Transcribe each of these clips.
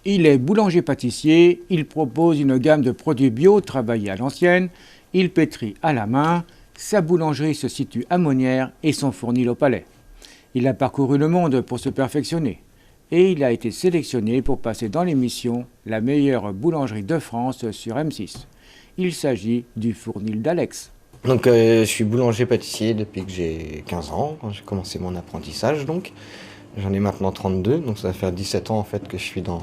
Il est boulanger-pâtissier, il propose une gamme de produits bio travaillés à l'ancienne, il pétrit à la main, sa boulangerie se situe à Monnières et son fournil au Palais. Il a parcouru le monde pour se perfectionner et il a été sélectionné pour passer dans l'émission La meilleure boulangerie de France sur M6. Il s'agit du fournil d'Alex. Donc je suis boulanger-pâtissier depuis que j'ai 15 ans, quand j'ai commencé mon apprentissage donc. J'en ai maintenant 32, donc ça va faire 17 ans en fait que je suis dans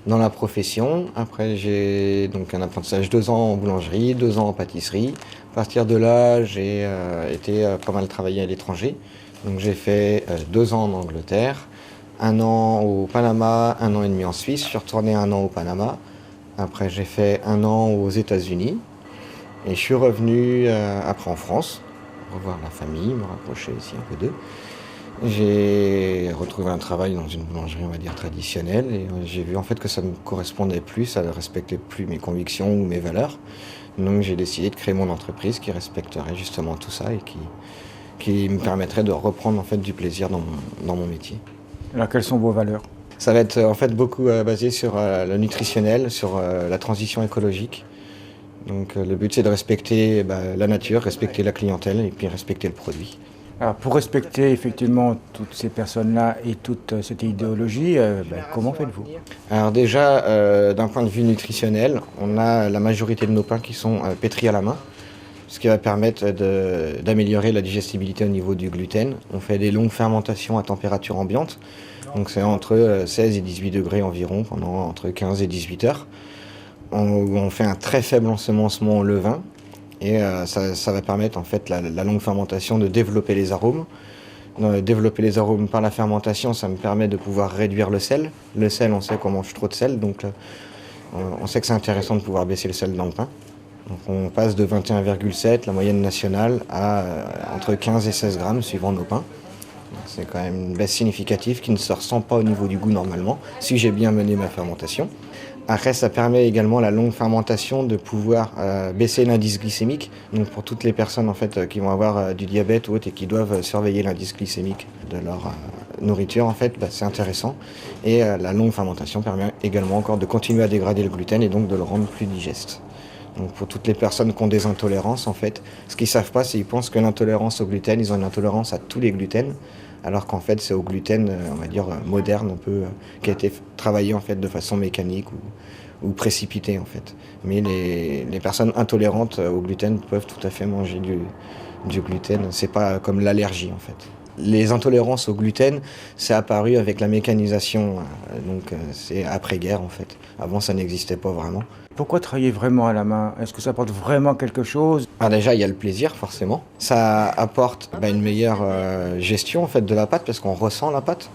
la profession. Après j'ai donc un apprentissage 2 ans en boulangerie, 2 ans en pâtisserie. À partir de là, j'ai été pas mal travailler à l'étranger. Donc j'ai fait 2 ans en Angleterre, 1 an au Panama, 1 an et demi en Suisse. Je suis retourné 1 an au Panama. Après j'ai fait 1 an aux États-Unis. Et je suis revenu après en France, revoir la famille, me rapprocher aussi un peu d'eux. J'ai retrouvé un travail dans une boulangerie, on va dire, traditionnelle. Et j'ai vu en fait que ça me correspondait plus, ça ne respectait plus mes convictions ou mes valeurs. Donc j'ai décidé de créer mon entreprise qui respecterait justement tout ça et qui me permettrait de reprendre en fait du plaisir dans mon métier. Alors quelles sont vos valeurs ? Ça va être en fait beaucoup basé sur le nutritionnel, sur la transition écologique. Donc le but c'est de respecter la nature, respecter la clientèle et puis respecter le produit. Alors pour respecter effectivement toutes ces personnes-là et toute cette idéologie, comment faites-vous ? Alors déjà, d'un point de vue nutritionnel, on a la majorité de nos pains qui sont pétris à la main, ce qui va permettre d'améliorer la digestibilité au niveau du gluten. On fait des longues fermentations à température ambiante, donc c'est entre 16 et 18 degrés environ, pendant entre 15 et 18 heures. On fait un très faible ensemencement au levain et ça va permettre en fait la longue fermentation de développer les arômes. Développer les arômes par la fermentation, ça me permet de pouvoir réduire le sel. Le sel, on sait qu'on mange trop de sel, donc on sait que c'est intéressant de pouvoir baisser le sel dans le pain. Donc on passe de 21,7, la moyenne nationale, à entre 15 et 16 grammes suivant nos pains. C'est quand même une baisse significative qui ne se ressent pas au niveau du goût normalement, si j'ai bien mené ma fermentation. Après, ça permet également la longue fermentation de pouvoir baisser l'indice glycémique. Donc pour toutes les personnes en fait qui vont avoir du diabète ou autre et qui doivent surveiller l'indice glycémique de leur nourriture, en fait, c'est intéressant. Et la longue fermentation permet également encore de continuer à dégrader le gluten et donc de le rendre plus digeste. Donc pour toutes les personnes qui ont des intolérances, en fait, ce qu'ils ne savent pas, c'est qu'ils pensent que l'intolérance au gluten, ils ont une intolérance à tous les gluten, alors qu'en fait c'est au gluten, on va dire, moderne, un peu, qui a été travaillé en fait de façon mécanique ou précipitée en fait. Mais les personnes intolérantes au gluten peuvent tout à fait manger du gluten, c'est pas comme l'allergie en fait. Les intolérances au gluten, c'est apparu avec la mécanisation, donc c'est après-guerre en fait. Avant ça n'existait pas vraiment. Pourquoi travailler vraiment à la main ? Est-ce que ça apporte vraiment quelque chose ? Alors déjà, il y a le plaisir forcément. Ça apporte une meilleure gestion en fait de la pâte parce qu'on ressent la pâte.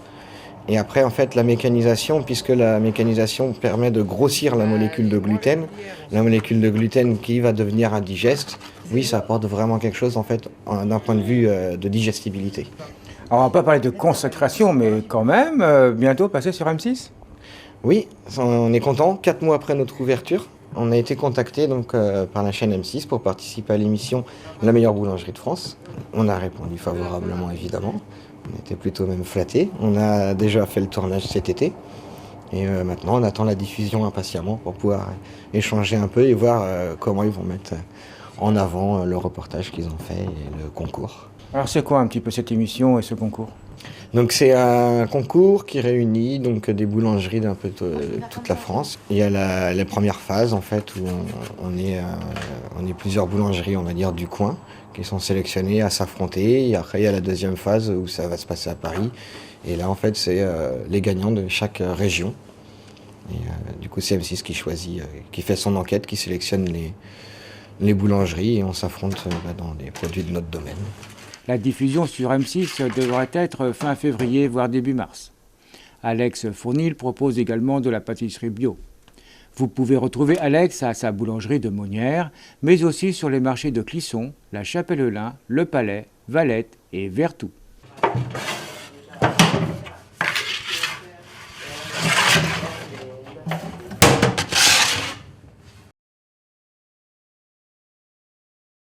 Et après en fait la mécanisation, puisque la mécanisation permet de grossir la molécule de gluten qui va devenir indigeste. Oui, ça apporte vraiment quelque chose en fait d'un point de vue de digestibilité. Alors on va pas parler de consécration, mais quand même, bientôt passer sur M6 ? Oui, on est content. 4 mois après notre ouverture, on a été contacté donc, par la chaîne M6 pour participer à l'émission La meilleure boulangerie de France. On a répondu favorablement évidemment. On était plutôt même flattés. On a déjà fait le tournage cet été. Et maintenant on attend la diffusion impatiemment pour pouvoir échanger un peu et voir comment ils vont mettre en avant le reportage qu'ils ont fait et le concours. Alors c'est quoi un petit peu cette émission et ce concours ? Donc c'est un concours qui réunit donc des boulangeries d'un peu toute la France. Il y a la première phase en fait où on est plusieurs boulangeries on va dire du coin qui sont sélectionnées à s'affronter. Et après il y a la deuxième phase où ça va se passer à Paris. Et là en fait c'est les gagnants de chaque région. Et du coup c'est M6 qui choisit, qui fait son enquête, qui sélectionne les boulangeries et on s'affronte dans les produits de notre domaine. La diffusion sur M6 devrait être fin février, voire début mars. Alex Fournil propose également de la pâtisserie bio. Vous pouvez retrouver Alex à sa boulangerie de Monnières, mais aussi sur les marchés de Clisson, la Chapelle-Lin, le Palais, Valette et Vertou.